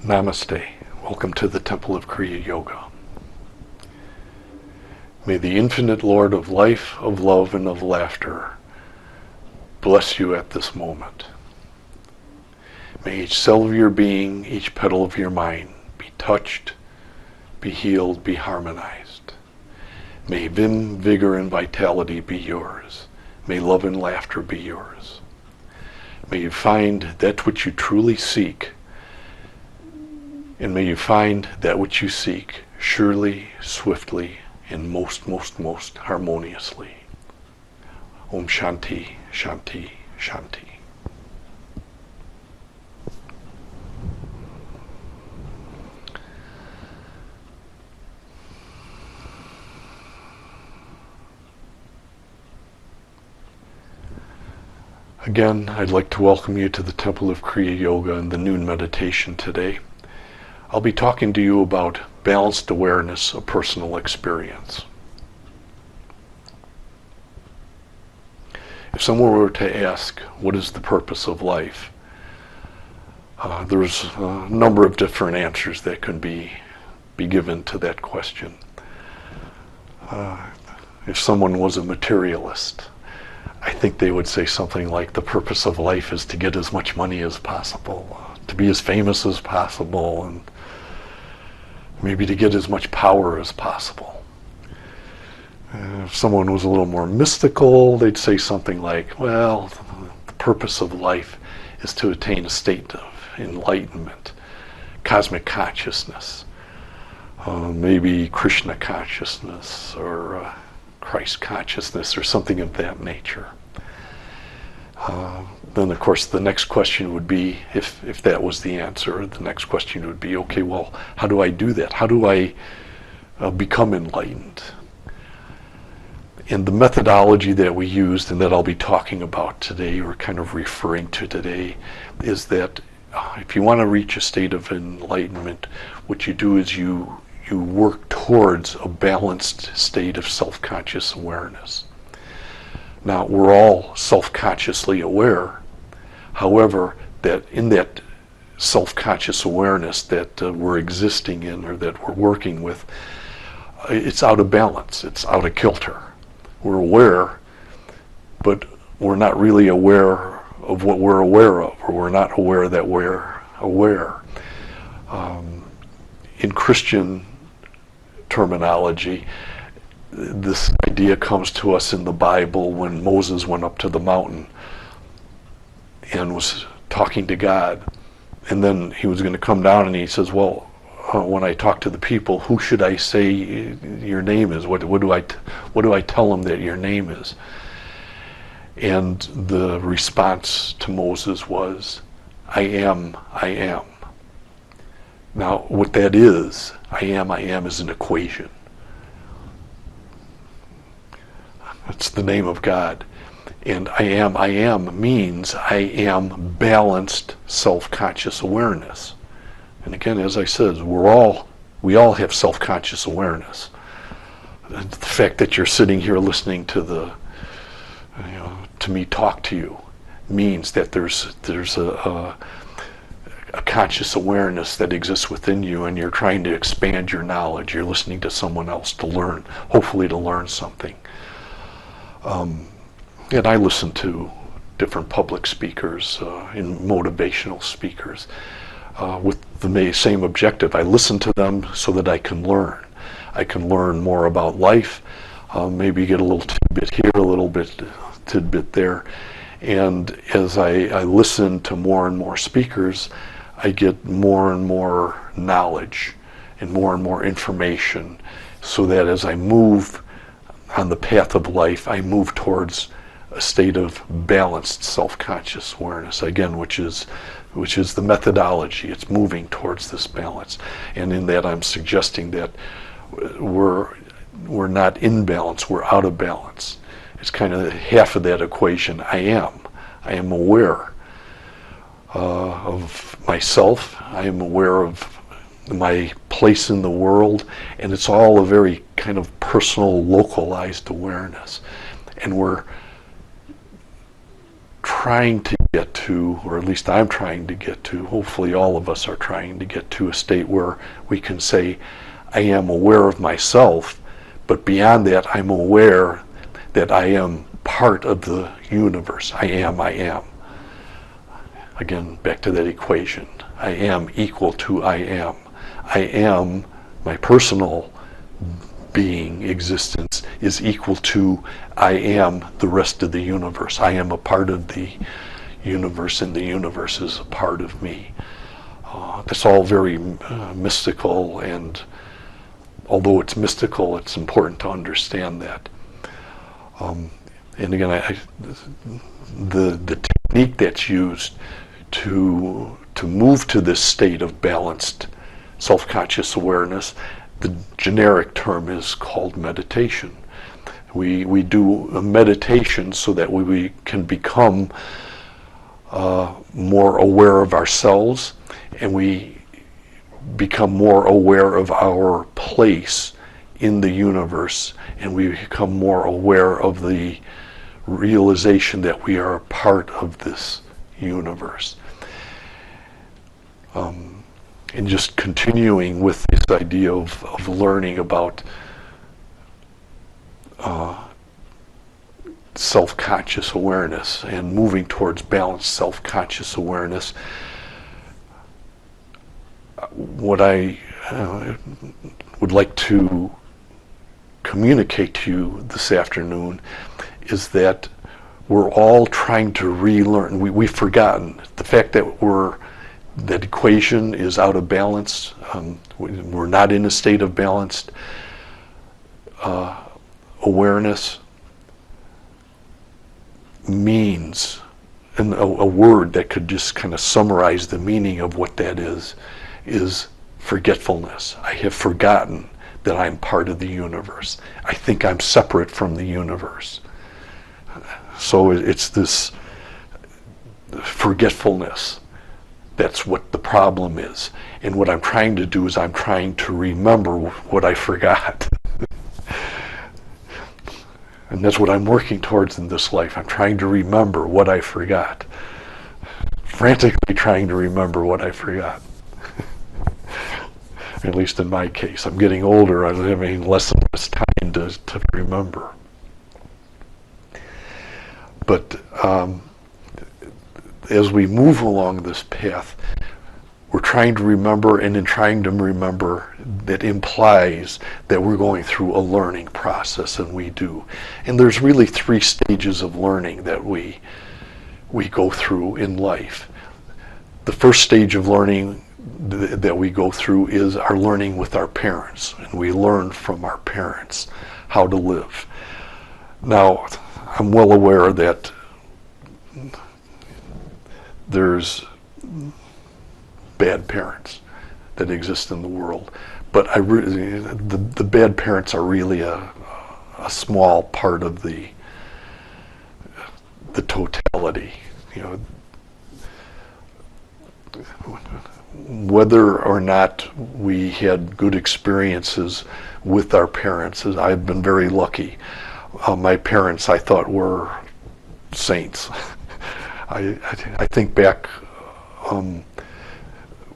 Namaste. Welcome to the Temple of Kriya Yoga. May the infinite Lord of life, of love, and of laughter bless you at this moment. May each cell of your being, each petal of your mind be touched, be healed, be harmonized. May vim, vigor, and vitality be yours. May love and laughter be yours. May you find that which you truly seek, and may you find that which you seek surely, swiftly, and most harmoniously. Om Shanti, Shanti, Shanti. Again, I'd like to welcome you to the Temple of Kriya Yoga and the noon meditation today. I'll be talking to you about balanced awareness of personal experience. If someone were to ask, what is the purpose of life? There's a number of different answers that can be given to that question. If someone was a materialist, I think they would say something like, the purpose of life is to get as much money as possible, to be as famous as possible, and maybe to get as much power as possible. If someone was a little more mystical, they'd say something like, well, the purpose of life is to attain a state of enlightenment, cosmic consciousness, maybe Krishna consciousness, or Christ consciousness, or something of that nature. Then, of course, the next question would be, if that was the answer, the next question would be, okay, well, how do I do that? How do I become enlightened? And the methodology that we used, and that I'll be talking about today, or kind of referring to today, is that if you want to reach a state of enlightenment, what you do is you work towards a balanced state of self-conscious awareness. Now, we're all self-consciously aware. However, that in that self-conscious awareness that we're existing in, or that we're working with, it's out of balance, it's out of kilter. We're aware, but we're not really aware of what we're aware of, or we're not aware that we're aware. In Christian terminology, this idea comes to us in the Bible when Moses went up to the mountain and was talking to God, and then he was going to come down, and he says, well, when I talk to the people, who should I say your name is? What do I tell them that your name is? And the response to Moses was, I am, I am. Now, what that is, I am is an equation. It's the name of God. And I am means I am balanced self-conscious awareness. And again, as I said, we all have self-conscious awareness. The fact that you're sitting here listening to to me talk to you means that there's a conscious awareness that exists within you, and you're trying to expand your knowledge. You're listening to someone else to learn, hopefully to learn something. And I listen to different public speakers and motivational speakers with the same objective. I listen to them so that I can learn. I can learn more about life, maybe get a little tidbit here, a little bit tidbit there. And as I listen to more and more speakers, I get more and more knowledge and more information, so that as I move on the path of life, I move towards a state of balanced self-conscious awareness, again, which is the methodology. It's moving towards this balance. And in that, I'm suggesting that we're not in balance, we're out of balance. It's kind of half of that equation. I am aware of myself. I am aware of my place in the world, and it's all a very kind of personal, localized awareness. And we're trying to get to, or at least I'm trying to get to, hopefully all of us are trying to get to a state where we can say, I am aware of myself, but beyond that, I'm aware that I am part of the universe. I am. Again, back to that equation. I am equal to I am. I am, my personal being, existence, is equal to I am the rest of the universe. I am a part of the universe, and the universe is a part of me. That's all very mystical, and although it's mystical, it's important to understand that. And again, the technique that's used to move to this state of balanced self-conscious awareness, the generic term is called meditation. We do a meditation so that we can become more aware of ourselves, and we become more aware of our place in the universe, and we become more aware of the realization that we are a part of this universe. And just continuing with this idea of learning about self-conscious awareness and moving towards balanced self-conscious awareness, what I would like to communicate to you this afternoon is that we're all trying to relearn. We've forgotten the fact that that equation is out of balance. We're not in a state of balanced awareness. Means, and a word that could just kind of summarize the meaning of what that is forgetfulness. I have forgotten that I'm part of the universe. I think I'm separate from the universe. So it's this forgetfulness. That's what the problem is. And what I'm trying to do is I'm trying to remember what I forgot. And that's what I'm working towards in this life. I'm trying to remember what I forgot. Frantically trying to remember what I forgot. At least in my case. I'm getting older. I'm having less and less time to remember. But as we move along this path, we're trying to remember, and in trying to remember, that implies that we're going through a learning process, and we do. And there's really 3 stages of learning that we go through in life. The first stage of learning that we go through is our learning with our parents, and we learn from our parents how to live. Now, I'm well aware that there's bad parents that exist in the world, but the bad parents are really a small part of the totality. You know, whether or not we had good experiences with our parents, I've been very lucky. My parents, I thought, were saints. I think back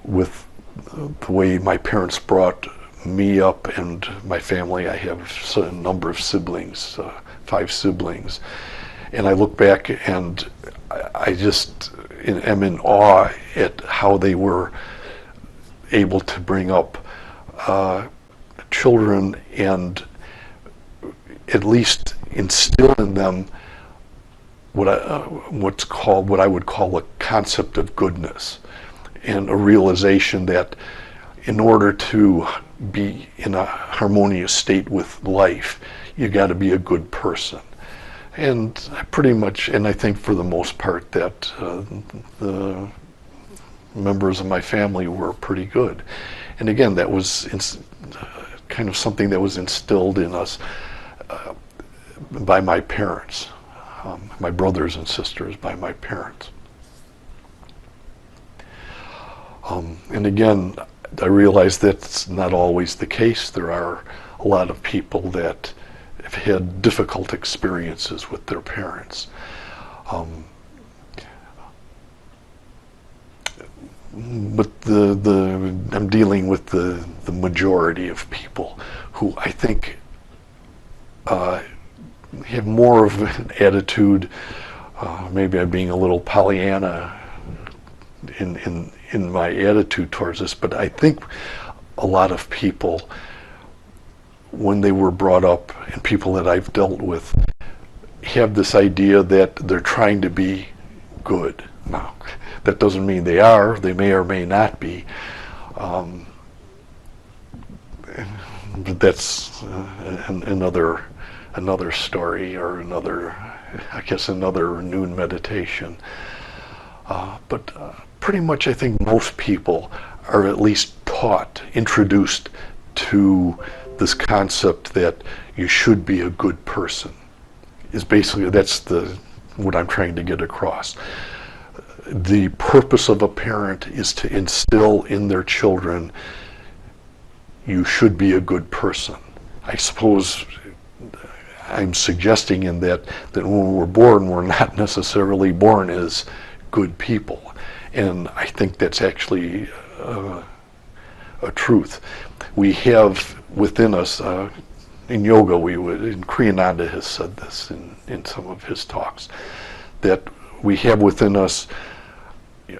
with the way my parents brought me up and my family. I have a number of siblings, 5 siblings, and I look back and I just am in awe at how they were able to bring up children and at least instill in them what I would call a concept of goodness, and a realization that in order to be in a harmonious state with life, you got to be a good person. And I pretty much, and I think for the most part, that the members of my family were pretty good. And again, that was kind of something that was instilled in us by my parents, my brothers and sisters, by my parents. And again, I realize that's not always the case. There are a lot of people that have had difficult experiences with their parents. but I'm dealing with the majority of people who I think have more of an attitude. Maybe I'm being a little Pollyanna in my attitude towards this, but I think a lot of people, when they were brought up, and people that I've dealt with, have this idea that they're trying to be good. Now, that doesn't mean they are. They may or may not be. But that's another story, or another noon meditation. But pretty much I think most people are at least taught, introduced to this concept that you should be a good person. Is basically, that's what I'm trying to get across. The purpose of a parent is to instill in their children, you should be a good person. I suppose I'm suggesting in that when we're born, we're not necessarily born as good people. And I think that's actually a truth. We have within us, in yoga, and Kriyananda has said this in some of his talks, that we have within us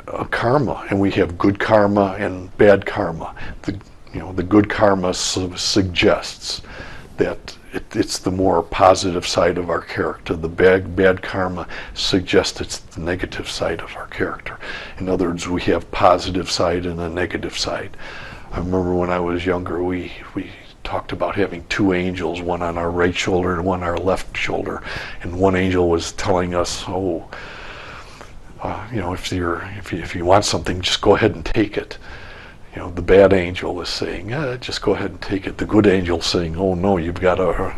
a karma, and we have good karma and bad karma. The good karma suggests that it's the more positive side of our character. The bad karma suggests it's the negative side of our character. In other words, we have positive side and a negative side. I remember when I was younger, we talked about having two angels, one on our right shoulder and one on our left shoulder, and one angel was telling us, if you want something, just go ahead and take it. The bad angel is saying, just go ahead and take it. The good angel is saying, oh no, you've got to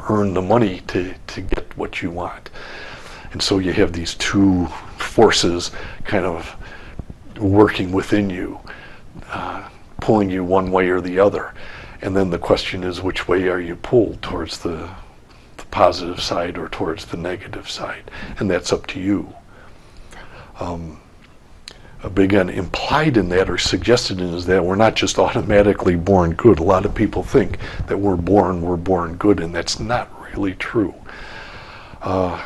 earn the money to get what you want. And so you have these two forces kind of working within you, pulling you one way or the other. And then the question is, which way are you pulled, towards the positive side or towards the negative side? And that's up to you. Again, implied in that, or suggested in, is that we're not just automatically born good. A lot of people think that we're born good, and that's not really true. We're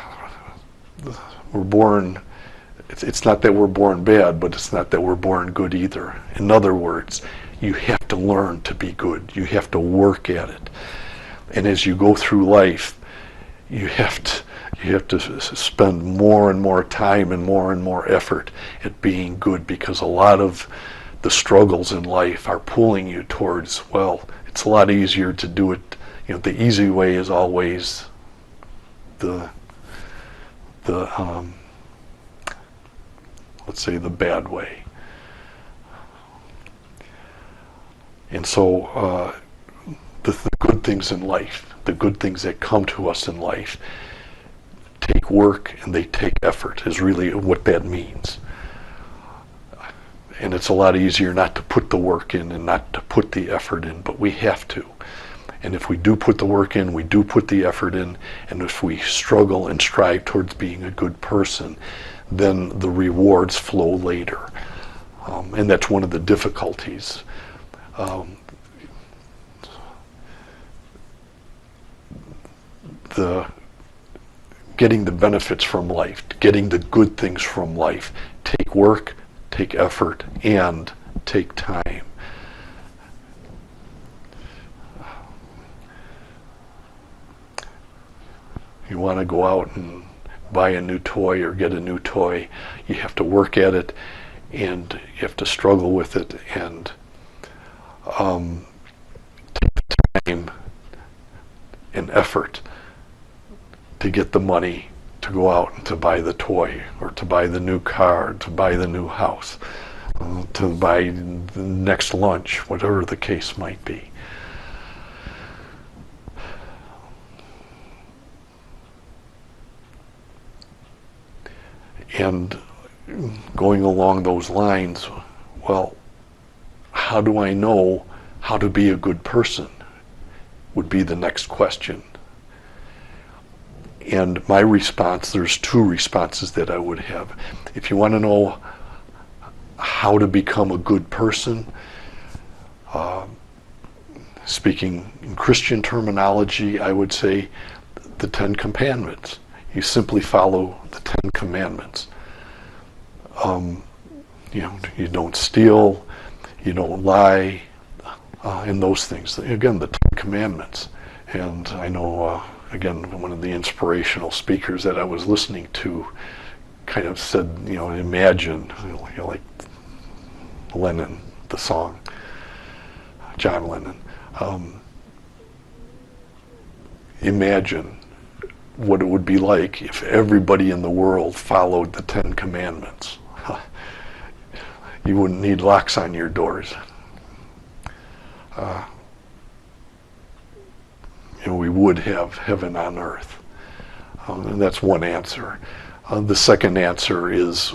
born, it's not that we're born bad, but it's not that we're born good either. In other words, you have to learn to be good. You have to work at it. And as you go through life, you have to spend more and more time and more effort at being good, because a lot of the struggles in life are pulling you towards, well, it's a lot easier to do it. The easy way is always the let's say the bad way. And so the good things in life, the good things that come to us in life, take work and they take effort, is really what that means. And it's a lot easier not to put the work in and not to put the effort in, but we have to. And if we do put the work in, we do put the effort in, and if we struggle and strive towards being a good person, then the rewards flow later. And that's one of the difficulties. Getting the benefits from life, getting the good things from life, take work, take effort, and take time. You want to go out and buy a new toy or get a new toy, you have to work at it, and you have to struggle with it, and take the time and effort to get the money to go out and to buy the toy, or to buy the new car, to buy the new house, to buy the next lunch, whatever the case might be. And going along those lines, well, how do I know how to be a good person, would be the next question. And my response, there's two responses that I would have. If you want to know how to become a good person. Speaking in Christian terminology, I would say the Ten Commandments. You simply follow the Ten Commandments. You don't steal, you don't lie, and those things. Again, the Ten Commandments. And I know, again, one of the inspirational speakers that I was listening to kind of said, imagine, like Lennon, the song, John Lennon. Imagine what it would be like if everybody in the world followed the Ten Commandments. You wouldn't need locks on your doors. We would have heaven on earth. And that's one answer. The second answer is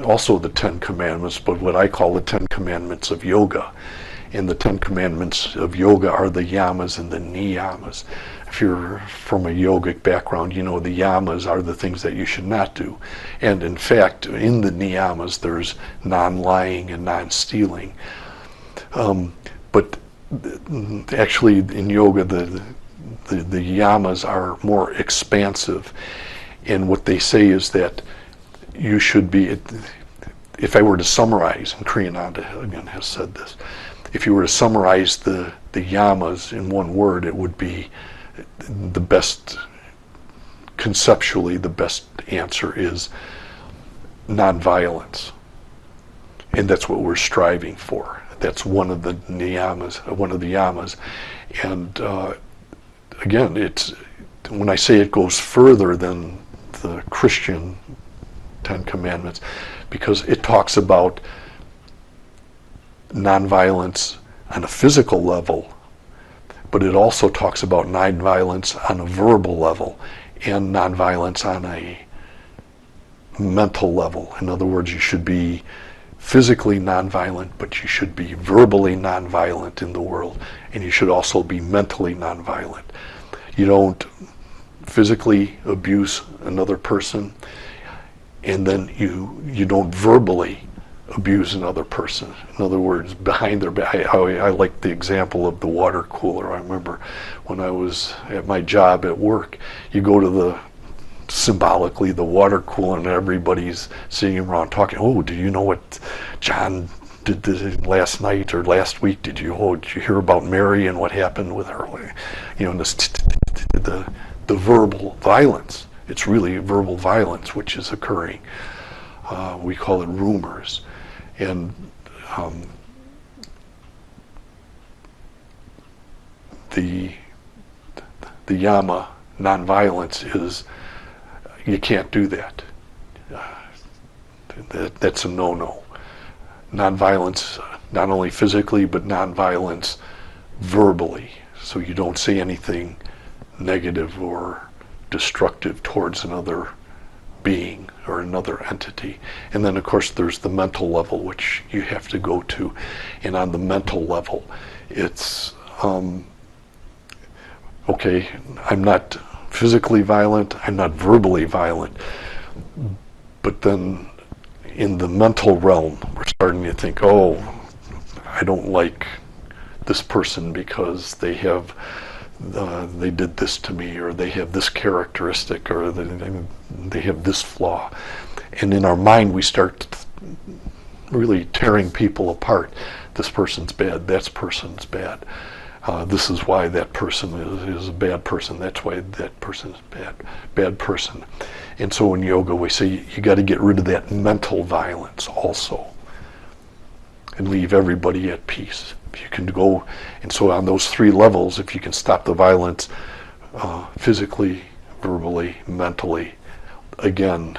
also the Ten Commandments, but what I call the Ten Commandments of yoga. And the Ten Commandments of yoga are the yamas and the niyamas. If you're from a yogic background, you know the yamas are the things that you should not do. And in fact, in the niyamas, there's non-lying and non-stealing. But actually, in yoga, the yamas are more expansive. And what they say is that you should be, if I were to summarize, and Kriyananda again has said this, if you were to summarize the yamas in one word, it would be the best, conceptually, the best answer is nonviolence. And that's what we're striving for. That's one of the niyamas, one of the yamas. And again, it's, when I say it goes further than the Christian Ten Commandments, because it talks about nonviolence on a physical level, but it also talks about nonviolence on a verbal level and nonviolence on a mental level. In other words, you should be physically nonviolent, but you should be verbally nonviolent in the world, and you should also be mentally nonviolent. You don't physically abuse another person, and then you don't verbally abuse another person. In other words, behind their back. I like the example of the water cooler. I remember when I was at my job at work, you go to symbolically the water cooler and everybody's sitting around talking, oh, do you know what John did this last night or last week? Did you hear about Mary and what happened with her? The verbal violence. It's really verbal violence which is occurring. We call it rumors. And the yama, nonviolence, is you can't do that. That's a no-no. Nonviolence, not only physically, but nonviolence verbally. So you don't say anything negative or destructive towards another being or another entity. And then of course there's the mental level which you have to go to, and on the mental level it's okay, I'm not physically violent, I'm not verbally violent, but then in the mental realm we're starting to think, oh, I don't like this person because they did this to me, or they have this characteristic, or they have this flaw. And in our mind we start really tearing people apart. This person's bad, that person's bad. This is why that person is a bad person. That's why that person is bad person. And so in yoga we say you got to get rid of that mental violence also, and leave everybody at peace. If you can go, and so on those three levels, if you can stop the violence physically, verbally, mentally, again,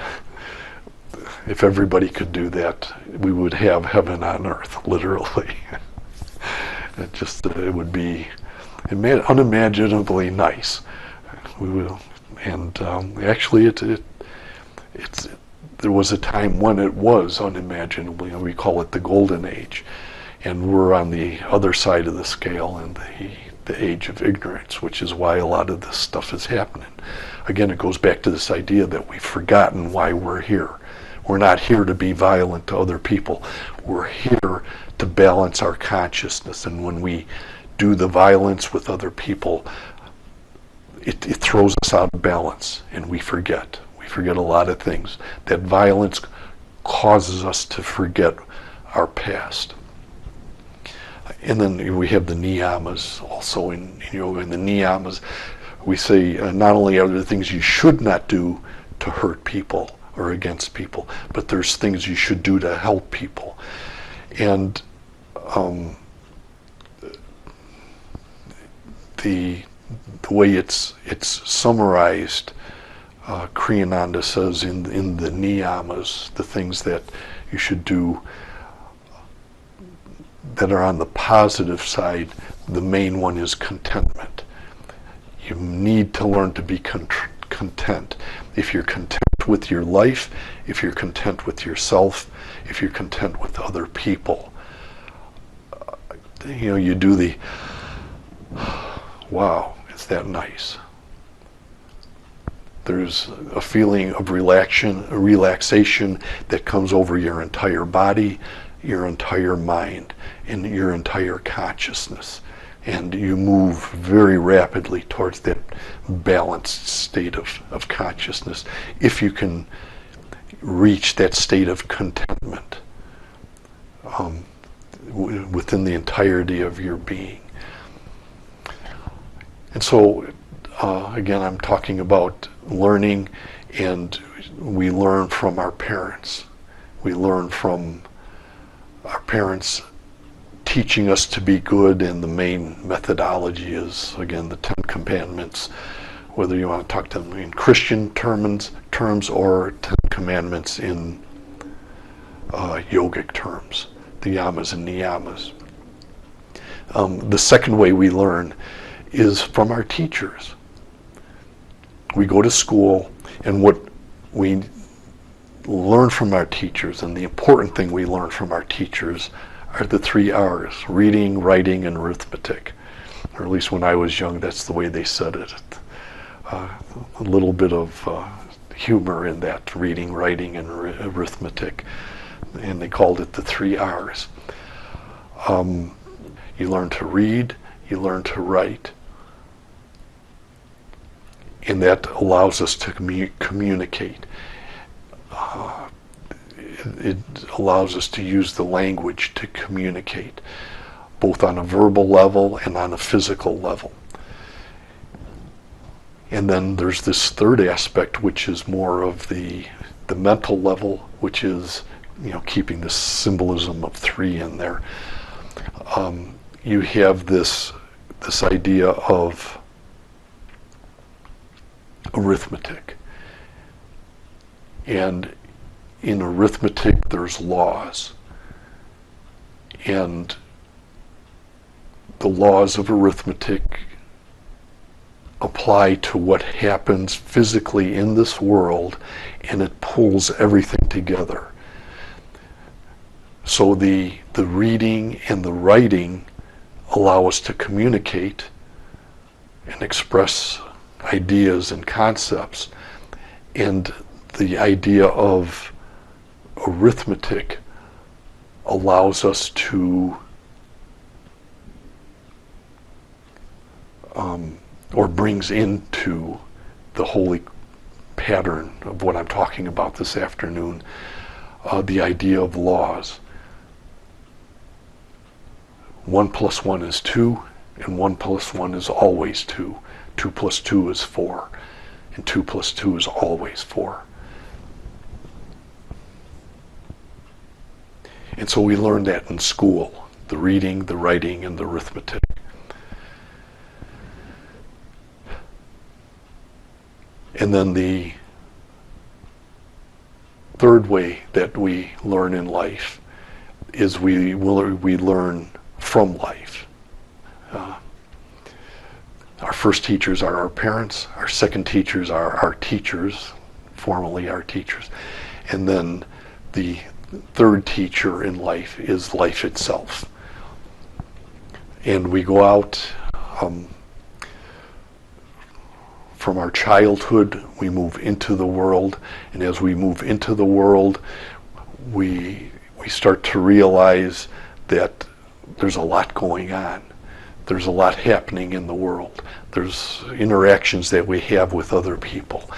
if everybody could do that, we would have heaven on earth, literally. It would be unimaginably nice. We will, and actually, there was a time when it was unimaginably, and we call it the golden age, and we're on the other side of the scale in the age of ignorance, which is why a lot of this stuff is happening. Again, it goes back to this idea that we've forgotten why we're here. We're not here to be violent to other people. We're here to balance our consciousness. And when we do the violence with other people, it throws us out of balance, and we forget. We forget a lot of things. That violence causes us to forget our past. And then we have the niyamas also in yoga. In the niyamas, we say not only are there things you should not do to hurt people or against people, but there's things you should do to help people. And the way it's summarized, Kriyananda says in the niyamas, the things that you should do that are on the positive side, the main one is contentment. You need to learn to be content. If you're content with your life, if you're content with yourself, if you're content with other people, you do the, wow, is that nice? There's a feeling of relaxation that comes over your entire body, your entire mind, and your entire consciousness. And you move very rapidly towards that balanced state of consciousness if you can reach that state of contentment within the entirety of your being. And so, again, I'm talking about learning, and we learn from our parents. We learn from our parents teaching us to be good, and the main methodology is, again, the Ten Commandments, whether you want to talk to them in Christian terms or Ten Commandments in yogic terms, the yamas and niyamas. The second way we learn is from our teachers. We go to school, and what we learn from our teachers, and the important thing we learn from our teachers, are the 3 R's: reading, writing, and arithmetic. Or at least when I was young, that's the way they said it. A little bit of humor in that, reading, writing, and arithmetic. And they called it the 3 R's. You learn to read, you learn to write. And that allows us to communicate. It allows us to use the language to communicate, both on a verbal level and on a physical level. And then there's this third aspect, which is more of the mental level, which is, keeping this symbolism of 3 in there. You have this idea of arithmetic. And in arithmetic, there's laws. And the laws of arithmetic apply to what happens physically in this world, and it pulls everything together. So the reading and the writing allow us to communicate and express ideas and concepts, and the idea of arithmetic allows us to or brings into the holy pattern of what I'm talking about this afternoon, the idea of laws. 1 + 1 is 2, and 1 + 1 is always 2. 2 + 2 is 4, and 2 + 2 is always 4. And so we learn that in school, the reading, the writing, and the arithmetic. And then the third way that we learn in life is we learn from life. Our first teachers are our parents. Our second teachers are our teachers, formerly our teachers. And then the third teacher in life is life itself. And we go out from our childhood, we move into the world, and as we move into the world, we start to realize that there's a lot going on. There's a lot happening in the world. There's interactions that we have with other people,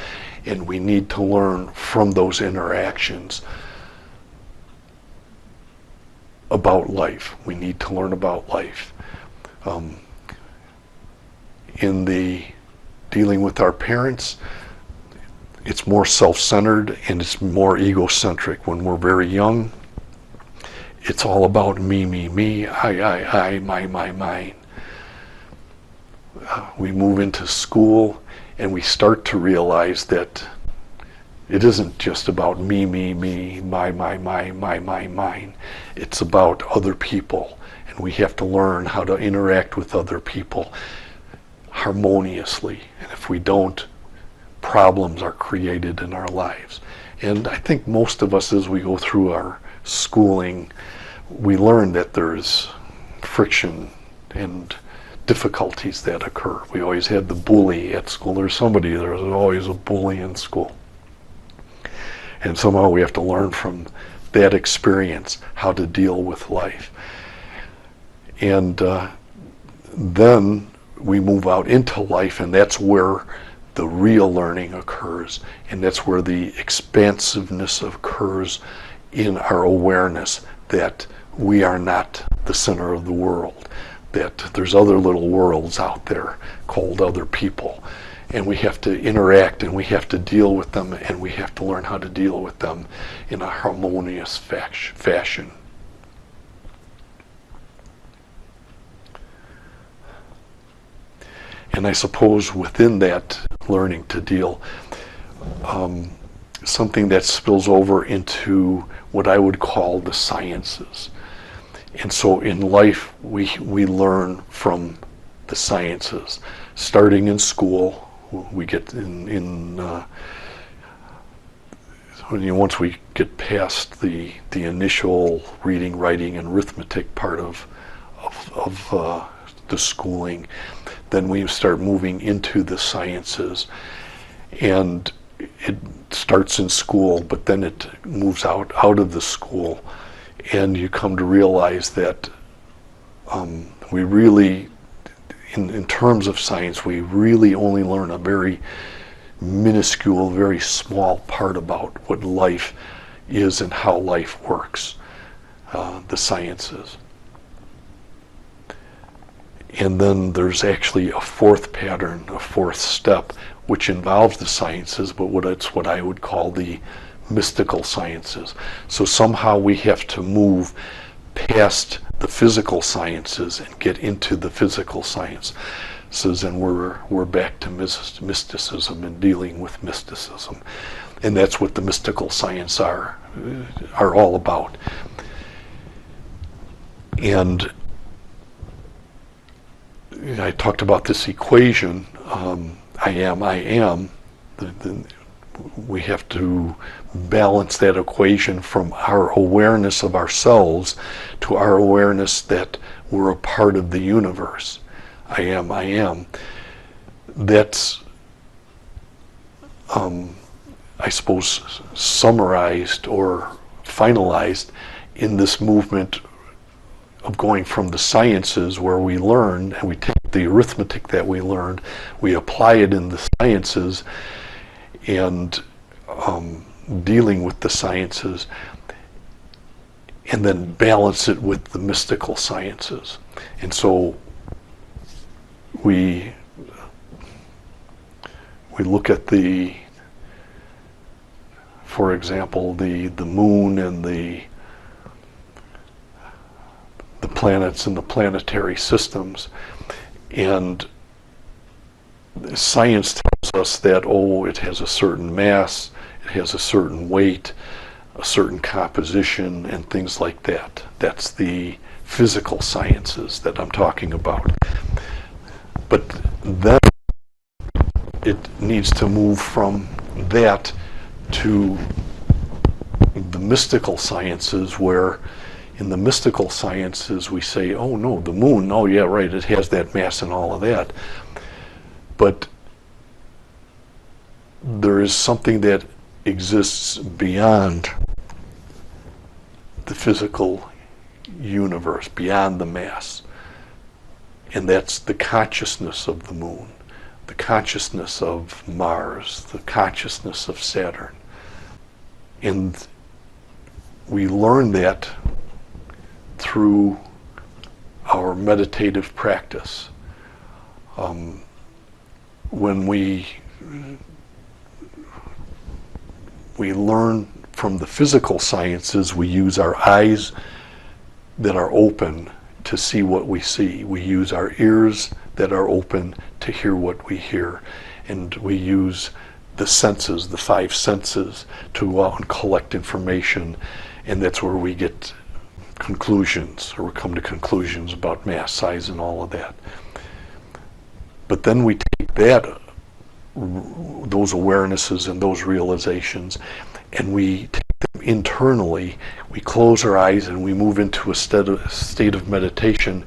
and we need to learn from those interactions about life. We need to learn about life. In the dealing with our parents, it's more self-centered and it's more egocentric. When we're very young, it's all about me, I, mine. We move into school and we start to realize that it isn't just about me, mine. It's about other people, and we have to learn how to interact with other people harmoniously. And if we don't, problems are created in our lives. And I think most of us, as we go through our schooling, we learn that there's friction and difficulties that occur. We always had the bully at school. There's always a bully in school. And somehow we have to learn from that experience how to deal with life. And then we move out into life, and that's where the real learning occurs, and that's where the expansiveness occurs in our awareness that we are not the center of the world, that there's other little worlds out there called other people, and we have to interact and we have to deal with them, and we have to learn how to deal with them in a harmonious fashion. And I suppose within that learning to deal, something that spills over into what I would call the sciences. And so in life, we learn from the sciences. Starting in school, we get once we get past the initial reading, writing, and arithmetic part of the schooling, then we start moving into the sciences, and it starts in school, but then it moves out of the school, and you come to realize that we really, in terms of science, we really only learn a very minuscule, very small part about what life is and how life works, the sciences. And then there's actually a fourth pattern, a fourth step, which involves the sciences, but it's what I would call the mystical sciences. So somehow we have to move past the physical sciences and get into the physical sciences, and we're back to mysticism and dealing with mysticism. And that's what the mystical science are all about. And I talked about this equation, I am. We have to balance that equation from our awareness of ourselves to our awareness that we're a part of the universe. I am. That's, I suppose, summarized or finalized in this movement of going from the sciences, where we learn and we take the arithmetic that we learned, we apply it in the sciences, and dealing with the sciences, and then balance it with the mystical sciences. And so we look at for example, the moon and the planets and the planetary systems, and science tells us that, it has a certain mass, it has a certain weight, a certain composition, and things like that. That's the physical sciences that I'm talking about. But then it needs to move from that to the mystical sciences, where in the mystical sciences we say, oh no, the moon, oh yeah, right, it has that mass and all of that. But there is something that exists beyond the physical universe, beyond the mass. And that's the consciousness of the moon, the consciousness of Mars, the consciousness of Saturn. And we learn that through our meditative practice. When we learn from the physical sciences, we use our eyes that are open to see what we see. We use our ears that are open to hear what we hear. And we use the senses, the five senses, to go out and collect information. And that's where we get conclusions, or we come to conclusions about mass, size, and all of that. But then we take those awarenesses and those realizations, and we take them internally. We close our eyes and we move into a state of meditation,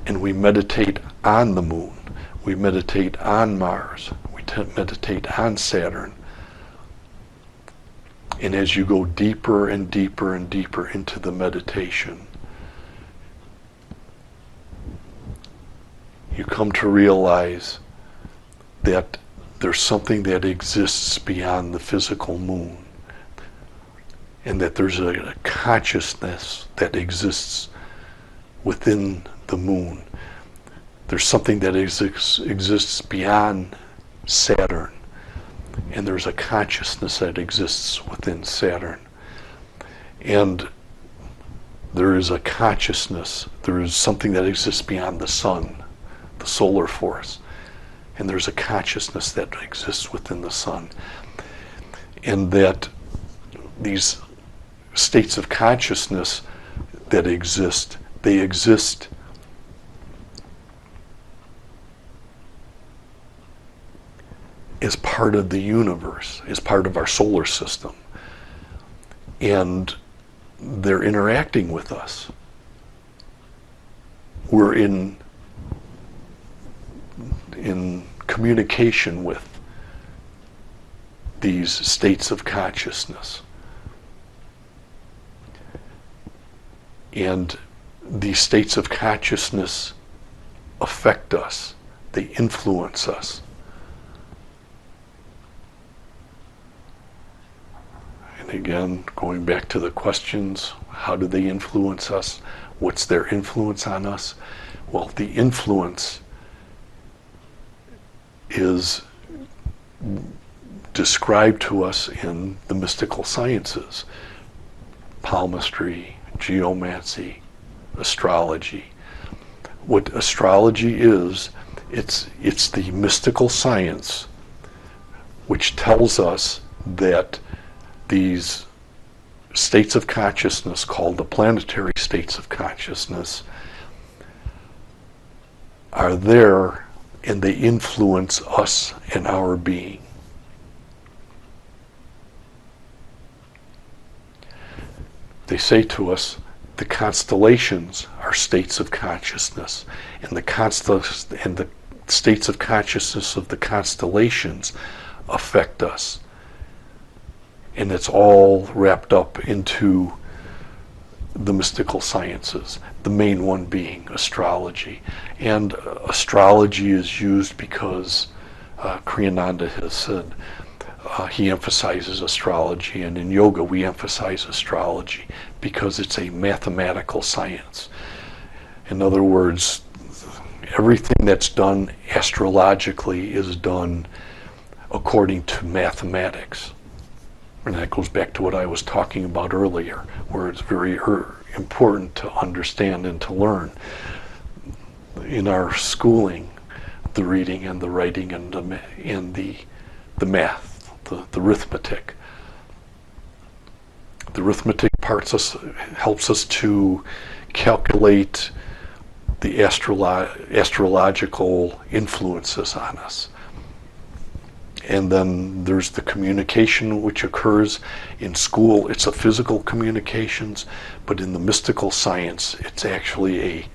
and we meditate on the moon. We meditate on Mars. We meditate on Saturn. And as you go deeper and deeper and deeper into the meditation, you come to realize that there's something that exists beyond the physical moon, and that there's a consciousness that exists within the moon. There's something that exists beyond Saturn, and there's a consciousness that exists within Saturn. And there is a consciousness, there is something that exists beyond the sun, the solar force, and there's a consciousness that exists within the sun. And that these states of consciousness that exist, they exist as part of the universe, as part of our solar system. And they're interacting with us. We're in communication with these states of consciousness. And these states of consciousness affect us. They influence us. And again, going back to the questions, how do they influence us? What's their influence on us? Well, the influence is described to us in the mystical sciences: palmistry, geomancy, astrology. What astrology is, it's the mystical science which tells us that these states of consciousness, called the planetary states of consciousness, are there, and they influence us and our being. They say to us, the constellations are states of consciousness, and the states of consciousness of the constellations affect us. And it's all wrapped up into the mystical sciences, the main one being astrology. And astrology is used because Kriyananda has said he emphasizes astrology, and in yoga we emphasize astrology because it's a mathematical science. In other words, everything that's done astrologically is done according to mathematics. And that goes back to what I was talking about earlier, where it's very important to understand and to learn. In our schooling, the reading and the writing and the math, the arithmetic. The arithmetic helps us to calculate the astrological influences on us. And then there's the communication which occurs in school. It's a physical communications, but in the mystical science, it's actually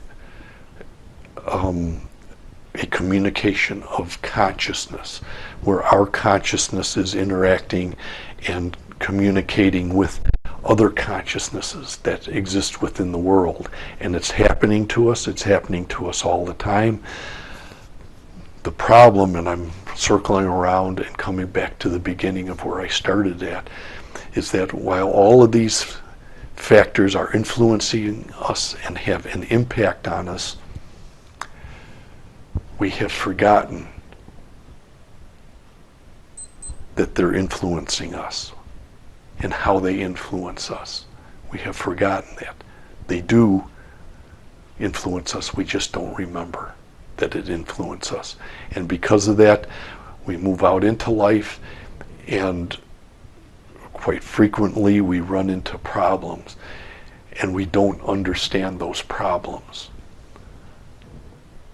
a communication of consciousness, where our consciousness is interacting and communicating with other consciousnesses that exist within the world. And it's happening to us all the time. The problem, and I'm circling around and coming back to the beginning of where I started at, is that while all of these factors are influencing us and have an impact on us, we have forgotten that they're influencing us and how they influence us. We have forgotten that. They do influence us, we just don't remember that it influences us. And because of that, we move out into life, and quite frequently we run into problems, and we don't understand those problems.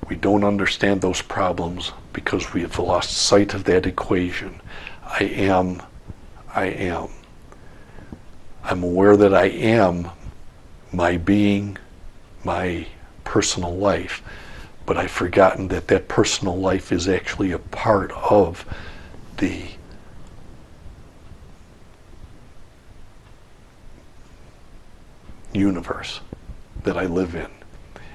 We don't understand those problems because we have lost sight of that equation. I am. I'm aware that I am my being, my personal life, but I've forgotten that that personal life is actually a part of the universe that I live in,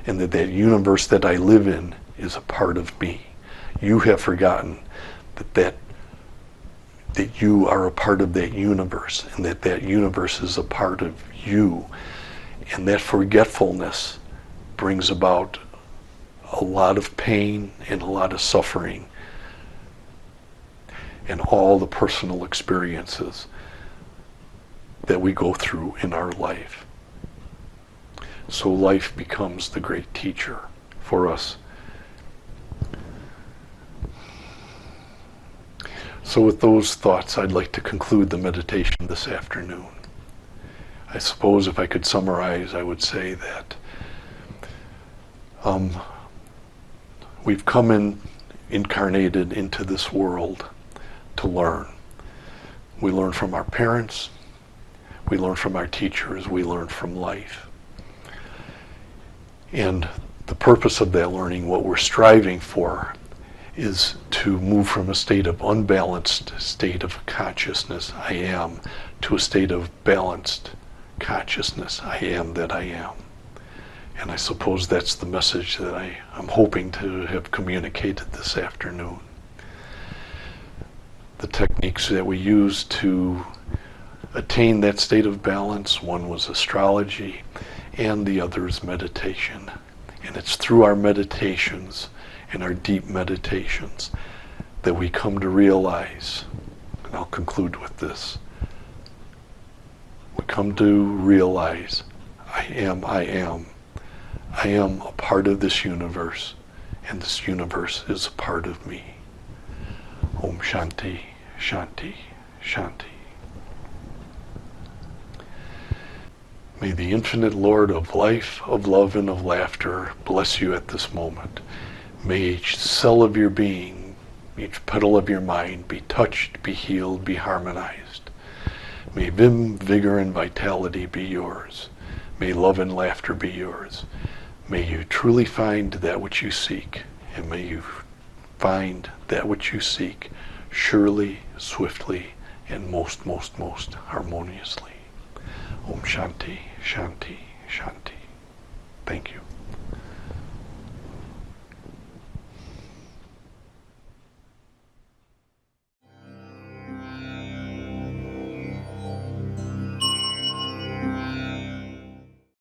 and that that universe that I live in is a part of me. You have forgotten that you are a part of that universe, and that that universe is a part of you. And that forgetfulness brings about a lot of pain and a lot of suffering and all the personal experiences that we go through in our life. So life becomes the great teacher for us. So with those thoughts, I'd like to conclude the meditation this afternoon. I suppose if I could summarize, I would say that we've come incarnated into this world to learn. We learn from our parents, we learn from our teachers, we learn from life. And the purpose of that learning, what we're striving for, is to move from a state of unbalanced state of consciousness, I am, to a state of balanced consciousness, I am that I am. And I suppose that's the message that I'm hoping to have communicated this afternoon. The techniques that we use to attain that state of balance, one was astrology, and the other is meditation. And it's through our meditations and our deep meditations that we come to realize, and I'll conclude with this, we come to realize I am a part of this universe, and this universe is a part of me. Om Shanti, Shanti, Shanti. May the infinite Lord of life, of love, and of laughter bless you at this moment. May each cell of your being, each petal of your mind be touched, be healed, be harmonized. May vim, vigor, and vitality be yours. May love and laughter be yours. May you truly find that which you seek, and may you find that which you seek surely, swiftly, and most harmoniously. Om Shanti, Shanti, Shanti. Thank you.